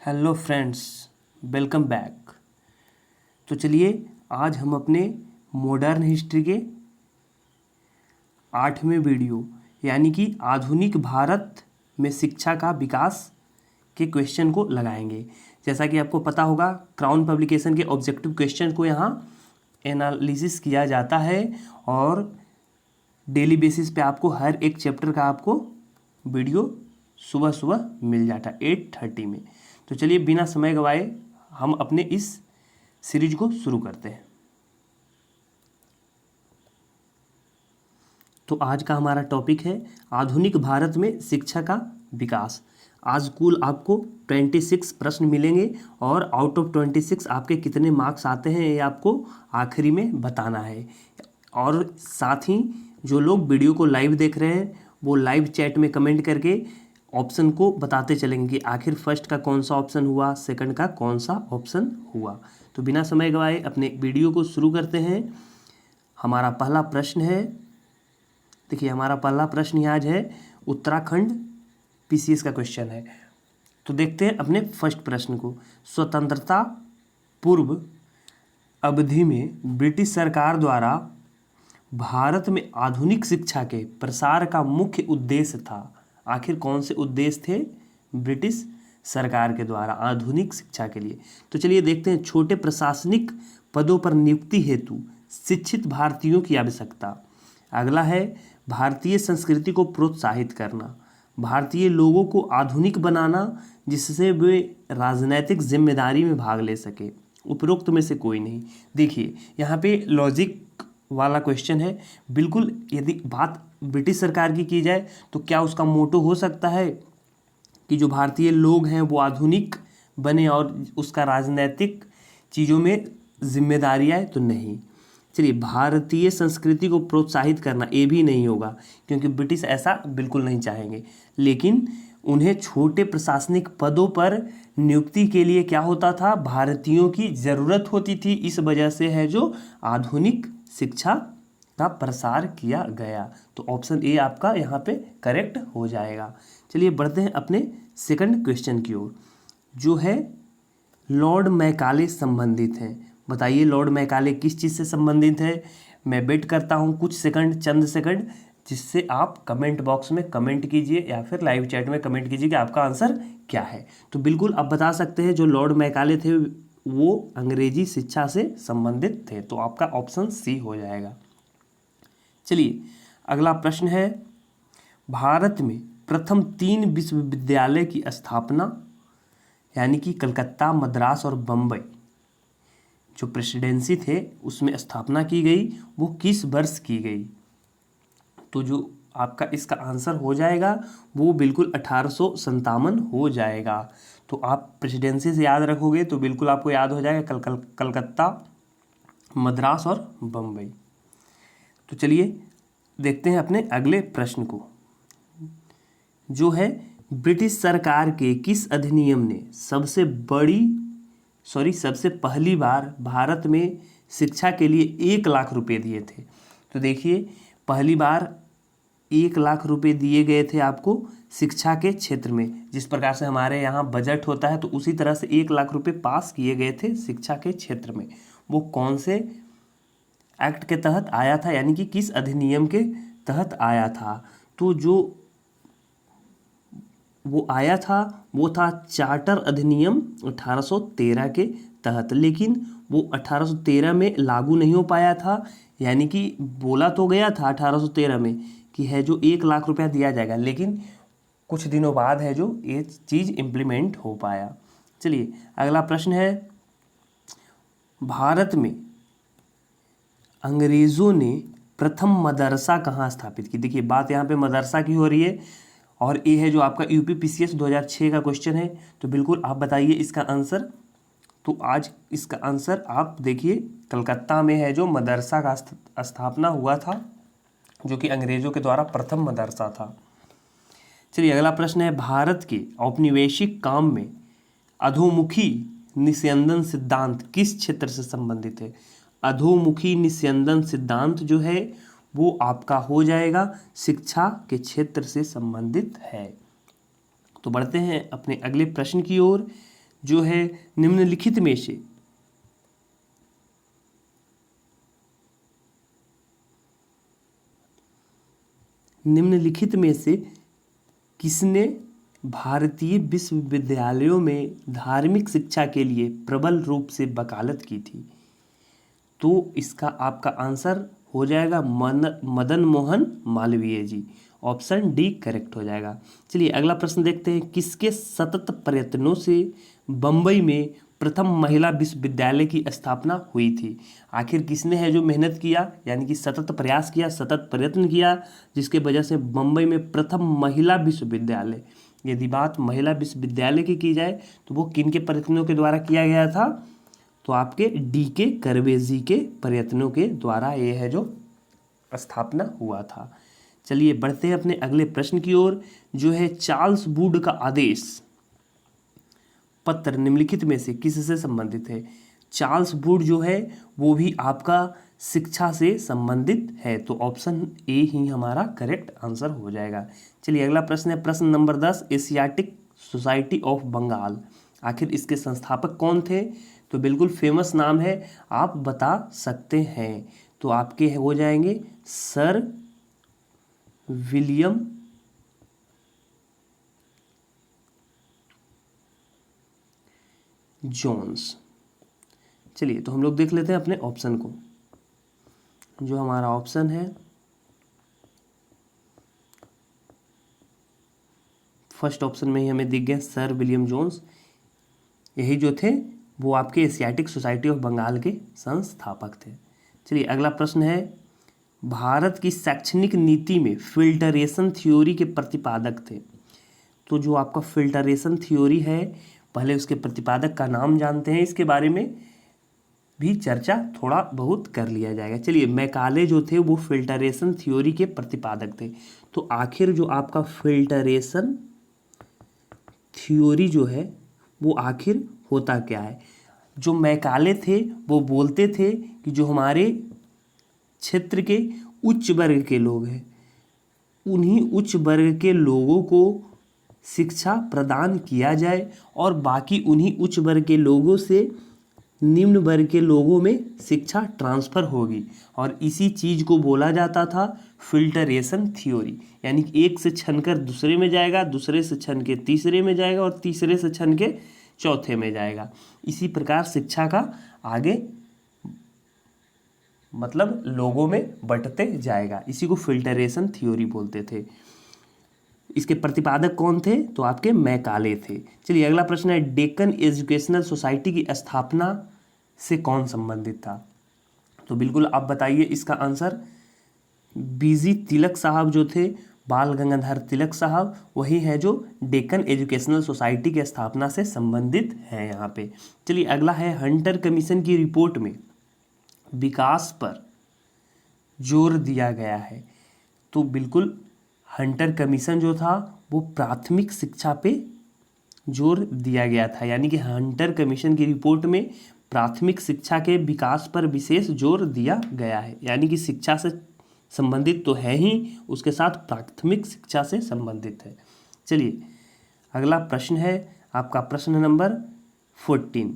Hello friends, welcome back. तो चलिए आज हम अपने मॉडर्न हिस्ट्री के 8वें वीडियो यानी कि आधुनिक भारत में शिक्षा का विकास के क्वेश्चन को लगाएंगे। जैसा कि आपको पता होगा, क्राउन पब्लिकेशन के ऑब्जेक्टिव क्वेश्चन को यहाँ एनालिसिस किया जाता है और डेली बेसिस पे आपको हर एक चैप्टर का आपको वीडियो सुबह सुबह मिल जाता है 8:30 में। तो चलिए बिना समय गवाए हम अपने इस सीरीज को शुरू करते हैं। तो आज का हमारा टॉपिक है आधुनिक भारत में शिक्षा का विकास। आज कुल आपको 26 प्रश्न मिलेंगे और आउट ऑफ 26 आपके कितने मार्क्स आते हैं ये आपको आखिरी में बताना है। और साथ ही जो लोग वीडियो को लाइव देख रहे हैं वो लाइव चैट में कमेंट करके ऑप्शन को बताते चलेंगे कि आखिर फर्स्ट का कौन सा ऑप्शन हुआ, सेकंड का कौन सा ऑप्शन हुआ। तो बिना समय गवाए अपने वीडियो को शुरू करते हैं। हमारा पहला प्रश्न है, देखिए हमारा पहला प्रश्न आज है उत्तराखंड पीसीएस का क्वेश्चन है। तो देखते हैं अपने फर्स्ट प्रश्न को। स्वतंत्रता पूर्व अवधि में ब्रिटिश सरकार द्वारा भारत में आधुनिक शिक्षा के प्रसार का मुख्य उद्देश्य था। आखिर कौन से उद्देश्य थे ब्रिटिश सरकार के द्वारा आधुनिक शिक्षा के लिए? तो चलिए देखते हैं। छोटे प्रशासनिक पदों पर नियुक्ति हेतु शिक्षित भारतीयों की आवश्यकता। अगला है भारतीय संस्कृति को प्रोत्साहित करना, भारतीय लोगों को आधुनिक बनाना जिससे वे राजनैतिक जिम्मेदारी में भाग ले सके। उपरोक्त में से कोई नहीं। देखिए यहाँ पे लॉजिक वाला क्वेश्चन है बिल्कुल। यदि बात ब्रिटिश सरकार की जाए तो क्या उसका मोटो हो सकता है कि जो भारतीय लोग हैं वो आधुनिक बने और उसका राजनीतिक चीज़ों में जिम्मेदारी आए? तो नहीं। चलिए भारतीय संस्कृति को प्रोत्साहित करना ये भी नहीं होगा क्योंकि ब्रिटिश ऐसा बिल्कुल नहीं चाहेंगे। लेकिन उन्हें छोटे प्रशासनिक पदों पर नियुक्ति के लिए क्या होता था, भारतीयों की ज़रूरत होती थी। इस वजह से है जो आधुनिक शिक्षा का प्रसार किया गया। तो ऑप्शन ए आपका यहाँ पे करेक्ट हो जाएगा। चलिए बढ़ते हैं अपने सेकंड क्वेश्चन की ओर, जो है लॉर्ड मैकाले संबंधित हैं। बताइए लॉर्ड मैकाले किस चीज़ से संबंधित है? मैं वेट करता हूँ कुछ सेकंड, चंद सेकंड, जिससे आप कमेंट बॉक्स में कमेंट कीजिए या फिर लाइव चैट में कमेंट कीजिए कि आपका आंसर क्या है। तो बिल्कुल आप बता सकते हैं जो लॉर्ड मैकाले थे वो अंग्रेजी शिक्षा से संबंधित थे। तो आपका ऑप्शन सी हो जाएगा। चलिए अगला प्रश्न है भारत में प्रथम 3 विश्वविद्यालय की स्थापना यानी कि कलकत्ता, मद्रास और बम्बई जो प्रेसिडेंसी थे उसमें स्थापना की गई, वो किस वर्ष की गई? तो जो आपका इसका आंसर हो जाएगा वो बिल्कुल 1857 हो जाएगा। तो आप प्रेसिडेंसी से याद रखोगे तो बिल्कुल आपको याद हो जाएगा कलकत्ता, मद्रास और बम्बई। तो चलिए देखते हैं अपने अगले प्रश्न को, जो है ब्रिटिश सरकार के किस अधिनियम ने सबसे पहली बार भारत में शिक्षा के लिए 1 लाख रुपए दिए थे? तो देखिए पहली बार 1 लाख रुपए दिए गए थे आपको शिक्षा के क्षेत्र में। जिस प्रकार से हमारे यहाँ बजट होता है तो उसी तरह से 1 लाख रुपए पास किए गए थे शिक्षा के क्षेत्र में। वो कौन से एक्ट के तहत आया था यानी कि किस अधिनियम के तहत आया था? तो जो वो आया था वो था चार्टर अधिनियम 1813 के तहत। लेकिन वो 1813 में लागू नहीं हो पाया था, यानी कि बोला तो गया था 1813 में कि है जो 1 लाख रुपया दिया जाएगा, लेकिन कुछ दिनों बाद है जो ये चीज़ इम्प्लीमेंट हो पाया। चलिए अगला प्रश्न है भारत में अंग्रेज़ों ने प्रथम मदरसा कहाँ स्थापित की? देखिए बात यहाँ पे मदरसा की हो रही है और ये है जो आपका यूपी पीसीएस 2006 का क्वेश्चन है। तो बिल्कुल आप बताइए इसका आंसर। तो आज इसका आंसर आप देखिए कलकत्ता में है जो मदरसा का स्थापना हुआ था, जो कि अंग्रेज़ों के द्वारा प्रथम मदरसा था। चलिए अगला प्रश्न है भारत के औपनिवेशिक काम में अधोमुखी निस्यंदन सिद्धांत किस क्षेत्र से संबंधित है? अधोमुखी निस्यंदन सिद्धांत जो है वो आपका हो जाएगा शिक्षा के क्षेत्र से संबंधित है। तो बढ़ते हैं अपने अगले प्रश्न की ओर, जो है निम्नलिखित में से किसने भारतीय विश्वविद्यालयों में धार्मिक शिक्षा के लिए प्रबल रूप से वकालत की थी? तो इसका आपका आंसर हो जाएगा मदन मोहन मालवीय जी। ऑप्शन डी करेक्ट हो जाएगा। चलिए अगला प्रश्न देखते हैं। किसके सतत प्रयत्नों से बम्बई में प्रथम महिला विश्वविद्यालय की स्थापना हुई थी? आखिर किसने है जो मेहनत किया, यानी कि सतत प्रयास किया, सतत प्रयत्न किया, जिसके वजह से बम्बई में प्रथम महिला विश्वविद्यालय, यदि बात महिला विश्वविद्यालय की जाए तो वो किन के प्रयत्नों के द्वारा किया गया था? तो आपके डी.के. कर्वे जी के प्रयत्नों के द्वारा ये है जो स्थापना हुआ था। चलिए बढ़ते हैं अपने अगले प्रश्न की ओर, जो है चार्ल्स वुड का आदेश पत्र निम्नलिखित में से किससे संबंधित है? चार्ल्स वुड जो है वो भी आपका शिक्षा से संबंधित है, तो ऑप्शन ए ही हमारा करेक्ट आंसर हो जाएगा। चलिए अगला प्रश्न है प्रश्न number 10, Asiatic Society of Bengal, आखिर इसके संस्थापक कौन थे? तो बिल्कुल फेमस नाम है, आप बता सकते हैं, तो आपके हो जाएंगे सर विलियम जोन्स। चलिए तो हम लोग देख लेते हैं अपने ऑप्शन को। जो हमारा ऑप्शन है फर्स्ट ऑप्शन में ही हमें दिख गया सर विलियम जोन्स, यही जो थे वो आपके एशियाटिक सोसाइटी ऑफ बंगाल के संस्थापक थे। चलिए अगला प्रश्न है, भारत की शैक्षणिक नीति में फिल्टरेशन थ्योरी के प्रतिपादक थे? तो जो आपका फिल्टरेशन थ्योरी है, पहले उसके प्रतिपादक का नाम जानते हैं, इसके बारे में भी चर्चा थोड़ा बहुत कर लिया जाएगा। चलिए मैकाले जो थे वो फिल्टरेशन थ्योरी के प्रतिपादक थे। तो आखिर जो आपका फिल्टरेशन थ्योरी जो है वो आखिर होता क्या है? जो मैकाले थे वो बोलते थे कि जो हमारे क्षेत्र के उच्च वर्ग के लोग हैं, उन्हीं उच्च वर्ग के लोगों को शिक्षा प्रदान किया जाए और बाकी उन्हीं उच्च वर्ग के लोगों से निम्न वर्ग के लोगों में शिक्षा ट्रांसफ़र होगी, और इसी चीज़ को बोला जाता था फिल्टरेशन थ्योरी। यानी कि एक से छनकर दूसरे में जाएगा, दूसरे से छन के तीसरे में जाएगा और तीसरे से छन के चौथे में जाएगा। इसी प्रकार शिक्षा का आगे मतलब लोगों में बंटते जाएगा, इसी को फिल्टरेशन थ्योरी बोलते थे। इसके प्रतिपादक कौन थे? तो आपके मैकाले थे। चलिए अगला प्रश्न है, डेक्कन एजुकेशनल सोसाइटी की स्थापना से कौन संबंधित था? तो बिल्कुल आप बताइए इसका आंसर। बीजी तिलक साहब जो थे, बाल गंगाधर तिलक साहब, वही है जो डेक्कन एजुकेशनल सोसाइटी की स्थापना से संबंधित है यहाँ पे। चलिए अगला है, हंटर कमीशन की रिपोर्ट में विकास पर जोर दिया गया है। तो बिल्कुल हंटर कमीशन जो था वो प्राथमिक शिक्षा पे जोर दिया गया था, यानी कि हंटर कमीशन की रिपोर्ट में प्राथमिक शिक्षा के विकास पर विशेष जोर दिया गया है। यानी कि शिक्षा से संबंधित तो है ही, उसके साथ प्राथमिक शिक्षा से संबंधित है। चलिए अगला प्रश्न है आपका प्रश्न नंबर 14,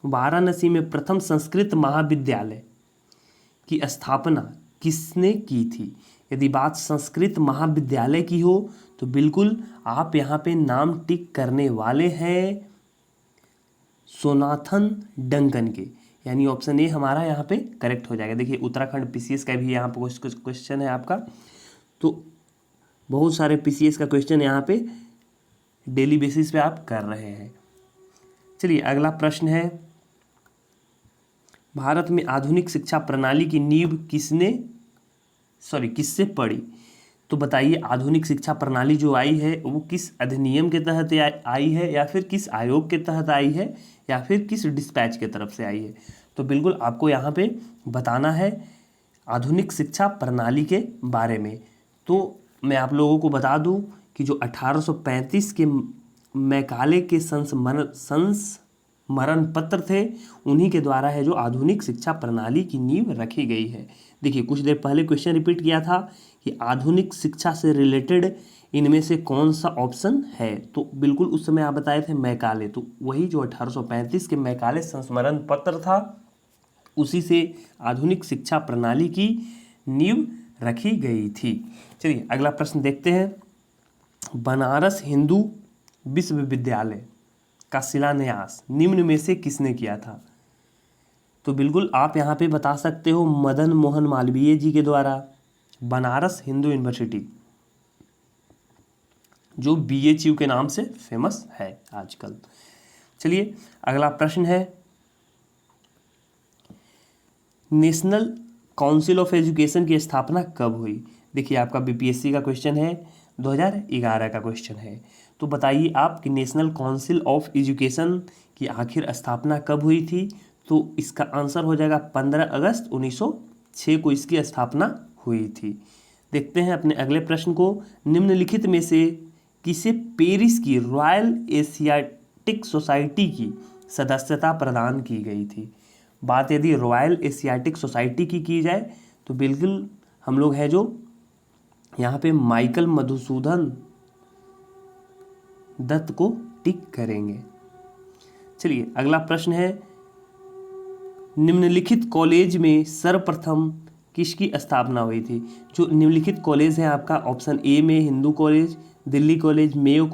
वाराणसी में प्रथम संस्कृत महाविद्यालय की स्थापना किसने की थी? यदि बात संस्कृत महाविद्यालय की हो तो बिल्कुल आप यहाँ पे नाम टिक करने वाले हैं सोनाथन डंकन के, यानी ऑप्शन ए हमारा यहाँ पे करेक्ट हो जाएगा। देखिए उत्तराखंड पीसीएस का भी यहाँ पे कुछ क्वेश्चन है आपका, तो बहुत सारे पीसीएस का क्वेश्चन यहाँ पे डेली बेसिस पे आप कर रहे हैं। चलिए अगला प्रश्न है, भारत में आधुनिक शिक्षा प्रणाली की नींव किससे पड़ी? तो बताइए आधुनिक शिक्षा प्रणाली जो आई है वो किस अधिनियम के तहत आई है, या फिर किस आयोग के तहत आई है, या फिर किस डिस्पैच के तरफ से आई है? तो बिल्कुल आपको यहाँ पे बताना है आधुनिक शिक्षा प्रणाली के बारे में। तो मैं आप लोगों को बता दूं कि जो 1835 के मैकाले के संस्मरण पत्र थे, उन्हीं के द्वारा है जो आधुनिक शिक्षा प्रणाली की नींव रखी गई है। देखिए कुछ देर पहले क्वेश्चन रिपीट किया था कि आधुनिक शिक्षा से रिलेटेड इनमें से कौन सा ऑप्शन है? तो बिल्कुल उस समय आप बताए थे मैकाले, तो वही जो 1835 के मैकाले संस्मरण पत्र था, उसी से आधुनिक शिक्षा प्रणाली की नींव रखी गई थी। चलिए अगला प्रश्न देखते हैं। बनारस हिंदू विश्वविद्यालय का शिलान्यास निम्न में से किसने किया था? तो बिल्कुल आप यहाँ पे बता सकते हो मदन मोहन मालवीय जी के द्वारा। बनारस हिंदू यूनिवर्सिटी जो BHU के नाम से फेमस है आजकल। चलिए अगला प्रश्न है, नेशनल काउंसिल ऑफ एजुकेशन की स्थापना कब हुई? देखिए आपका BPSC का क्वेश्चन है, 2011 का क्वेश्चन है। तो बताइए आप कि नेशनल काउंसिल ऑफ एजुकेशन की आखिर स्थापना कब हुई थी? तो इसका आंसर हो जाएगा 15 अगस्त 1906 को इसकी स्थापना हुई थी। देखते हैं अपने अगले प्रश्न को। निम्नलिखित में से किसे पेरिस की रॉयल एशियाटिक सोसाइटी की सदस्यता प्रदान की गई थी? बात यदि रॉयल एशियाटिक सोसाइटी की जाए तो बिल्कुल हम लोग है जो यहाँ पे माइकल मधुसूदन दत्त को टिक करेंगे। चलिए अगला प्रश्न है, निम्नलिखित कॉलेज में सर्वप्रथम किसकी स्थापना हुई थी? जो निम्नलिखित कॉलेज है आपका ऑप्शन ए में Hindu college, Delhi college, Mayo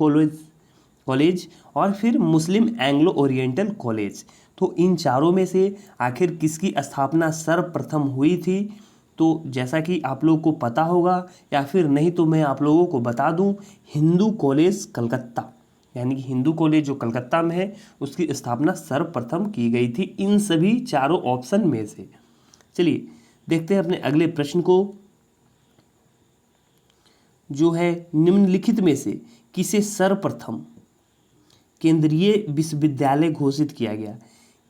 college और फिर मुस्लिम एंग्लो ओरिएंटल कॉलेज। तो इन चारों में से आखिर किसकी स्थापना सर्वप्रथम हुई थी? तो जैसा कि आप लोग को पता होगा या फिर नहीं तो मैं आप लोगों को बता दूं, हिंदू कॉलेज कलकत्ता, यानी कि हिंदू कॉलेज जो कलकत्ता में है उसकी स्थापना सर्वप्रथम की गई थी इन सभी चारों ऑप्शन में से। चलिए देखते हैं अपने अगले प्रश्न को, जो है निम्नलिखित में से किसे सर्वप्रथम केंद्रीय विश्वविद्यालय घोषित किया गया?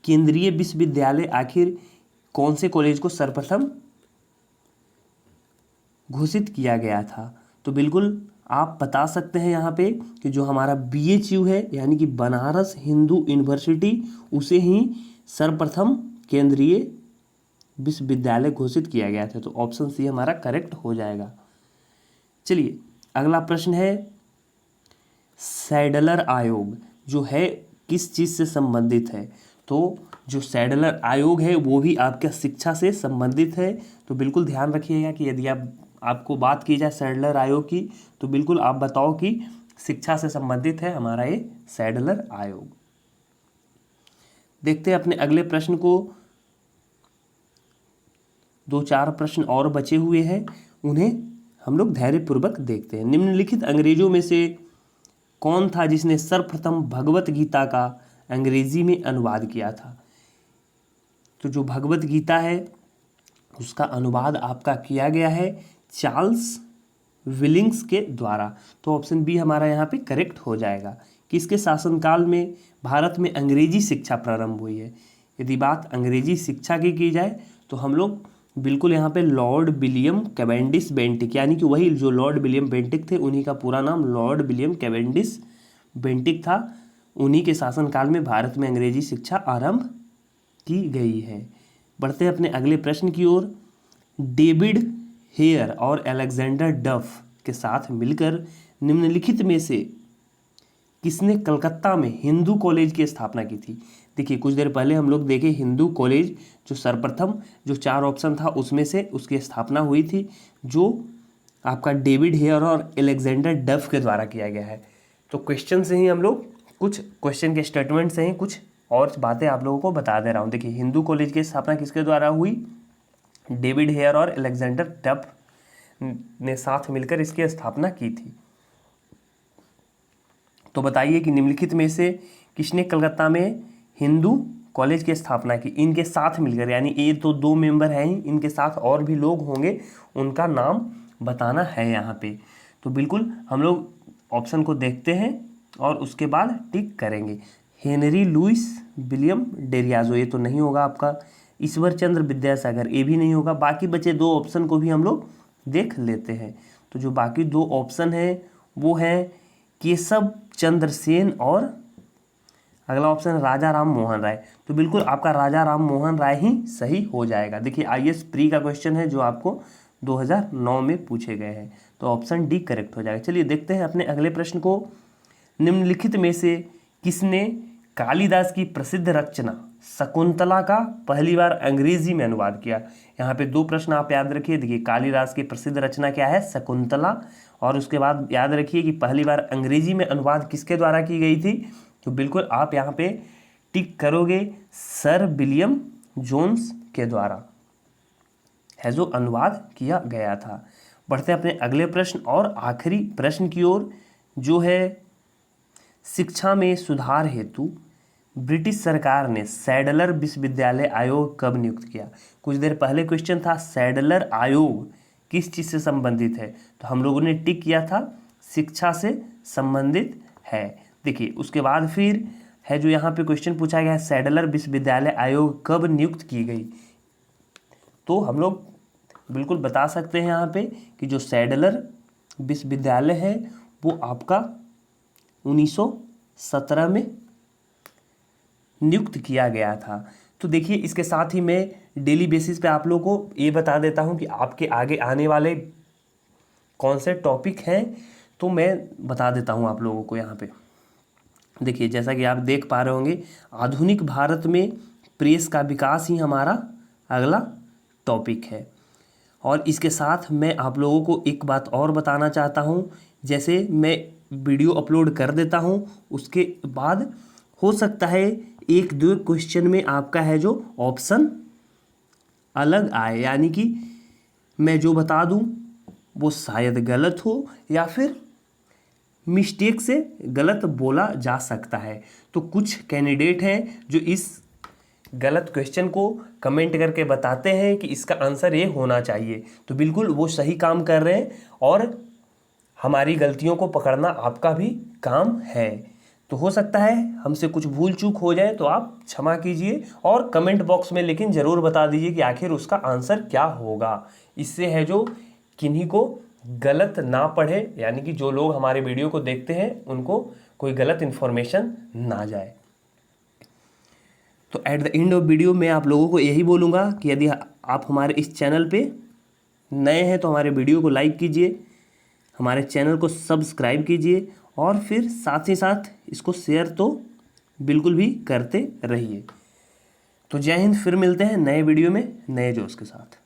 केंद्रीय विश्वविद्यालय आखिर कौन से कॉलेज को सर्वप्रथम घोषित किया गया था? तो बिल्कुल आप बता सकते हैं यहाँ पे कि जो हमारा BHU है यानी कि बनारस हिंदू यूनिवर्सिटी, उसे ही सर्वप्रथम केंद्रीय विश्वविद्यालय घोषित किया गया था। तो ऑप्शन सी हमारा करेक्ट हो जाएगा। चलिए अगला प्रश्न है, सैडलर आयोग जो है किस चीज़ से संबंधित है? तो जो सैडलर आयोग है वो भी आपके शिक्षा से संबंधित है। तो बिल्कुल ध्यान रखिएगा कि यदि आपको बात की जाए सैडलर आयोग की तो बिल्कुल आप बताओ कि शिक्षा से संबंधित है हमारा ये सैडलर आयोग। देखते हैं अपने अगले प्रश्न को, 2-4 प्रश्न और बचे हुए हैं, उन्हें हम लोग धैर्यपूर्वक देखते हैं। निम्नलिखित अंग्रेजों में से कौन था जिसने सर्वप्रथम भगवत गीता का अंग्रेजी में अनुवाद किया था? तो जो भगवत गीता है उसका अनुवाद आपका किया गया है चार्ल्स विलिंग्स के द्वारा। तो ऑप्शन बी हमारा यहाँ पे करेक्ट हो जाएगा। किसके शासनकाल में भारत में अंग्रेजी शिक्षा प्रारंभ हुई है? यदि बात अंग्रेजी शिक्षा की जाए तो हम लोग बिल्कुल यहाँ पे लॉर्ड विलियम कैवेंडिश बेंटिक, यानी कि वही जो लॉर्ड विलियम बेंटिक थे उन्हीं का पूरा नाम लॉर्ड विलियम कैवेंडिश बेंटिक था, उन्हीं के शासनकाल में भारत में अंग्रेजी शिक्षा आरंभ की गई है। बढ़ते हैं अपने अगले प्रश्न की ओर। डेविड हेयर और अलेक्जेंडर डफ के साथ मिलकर निम्नलिखित में से किसने कलकत्ता में हिंदू कॉलेज की स्थापना की थी? देखिए कुछ देर पहले हम लोग देखे हिंदू कॉलेज जो सर्वप्रथम जो 4 ऑप्शन था उसमें से उसकी स्थापना हुई थी, जो आपका डेविड हेयर और अलेक्जेंडर डफ के द्वारा किया गया है। तो क्वेश्चन से ही हम लोग कुछ क्वेश्चन के स्टेटमेंट से ही कुछ और बातें आप लोगों को बता दे रहा हूँ। देखिए हिंदू कॉलेज की स्थापना किसके द्वारा हुई? डेविड हेयर और अलेक्जेंडर डफ ने साथ मिलकर इसकी स्थापना की थी। तो बताइए कि निम्नलिखित में से किसने कलकत्ता में हिंदू कॉलेज की स्थापना की? इनके साथ मिलकर, यानी ये तो 2 मेंबर हैं ही, इनके साथ और भी लोग होंगे, उनका नाम बताना है यहाँ पे। तो बिल्कुल हम लोग ऑप्शन को देखते हैं और उसके बाद टिक करेंगे। हेनरी लुइस विलियम डेरियाजो, ये तो नहीं होगा आपका। ईश्वर चंद्र विद्यासागर, ये भी नहीं होगा। बाकी बचे 2 ऑप्शन को भी हम लोग देख लेते हैं। तो जो बाकी 2 ऑप्शन हैं वो है केशव चंद्र सेन और अगला ऑप्शन राजा राम मोहन राय। तो बिल्कुल आपका राजा राम मोहन राय ही सही हो जाएगा। देखिए IAS प्री का क्वेश्चन है जो आपको 2009 में पूछे गए हैं। तो ऑप्शन डी करेक्ट हो जाएगा। चलिए देखते हैं अपने अगले प्रश्न को। निम्नलिखित में से किसने कालिदास की प्रसिद्ध रचना शकुंतला का पहली बार अंग्रेजी में अनुवाद किया? यहाँ पे दो प्रश्न आप याद रखिए। देखिए, कालिदास की प्रसिद्ध रचना क्या है? शकुंतला। और उसके बाद याद रखिए कि पहली बार अंग्रेजी में अनुवाद किसके द्वारा की गई थी? तो बिल्कुल आप यहाँ पे टिक करोगे, सर विलियम जोन्स के द्वारा है जो अनुवाद किया गया था। बढ़ते हैं अपने अगले प्रश्न और आखिरी प्रश्न की ओर, जो है शिक्षा में सुधार हेतु ब्रिटिश सरकार ने सैडलर विश्वविद्यालय आयोग कब नियुक्त किया? कुछ देर पहले क्वेश्चन था सैडलर आयोग किस चीज़ से संबंधित है, तो हम लोगों ने टिक किया था शिक्षा से संबंधित है। देखिए उसके बाद फिर है जो यहाँ पे क्वेश्चन पूछा गया है सैडलर विश्वविद्यालय आयोग कब नियुक्त की गई, तो हम लोग बिल्कुल बता सकते हैं यहाँ पे कि जो सैडलर विश्वविद्यालय है वो आपका 1917 में नियुक्त किया गया था। तो देखिए इसके साथ ही मैं डेली बेसिस पे आप लोगों को ये बता देता हूँ कि आपके आगे आने वाले कौन से टॉपिक हैं, तो मैं बता देता हूँ आप लोगों को यहाँ पे। देखिए जैसा कि आप देख पा रहे होंगे, आधुनिक भारत में प्रेस का विकास ही हमारा अगला टॉपिक है। और इसके साथ मैं आप लोगों को एक बात और बताना चाहता हूँ, जैसे मैं वीडियो अपलोड कर देता हूँ उसके बाद हो सकता है एक दो क्वेश्चन में आपका है जो ऑप्शन अलग आए, यानी कि मैं जो बता दूँ वो शायद गलत हो या फिर मिस्टेक से गलत बोला जा सकता है। तो कुछ कैंडिडेट हैं जो इस गलत क्वेश्चन को कमेंट करके बताते हैं कि इसका आंसर ये होना चाहिए, तो बिल्कुल वो सही काम कर रहे हैं और हमारी गलतियों को पकड़ना आपका भी काम है। तो हो सकता है हमसे कुछ भूल चूक हो जाए तो आप क्षमा कीजिए और कमेंट बॉक्स में लेकिन ज़रूर बता दीजिए कि आखिर उसका आंसर क्या होगा। इससे है जो किन्हीं को गलत ना पढ़े, यानी कि जो लोग हमारे वीडियो को देखते हैं उनको कोई गलत इन्फॉर्मेशन ना जाए। तो at the end of video मैं आप लोगों को यही बोलूँगा कि यदि आप हमारे इस चैनल पे नए हैं तो हमारे वीडियो को लाइक कीजिए, हमारे चैनल को सब्सक्राइब कीजिए और फिर साथ ही साथ इसको शेयर तो बिल्कुल भी करते रहिए। तो जय हिंद, फिर मिलते हैं नए वीडियो में नए जोश के साथ।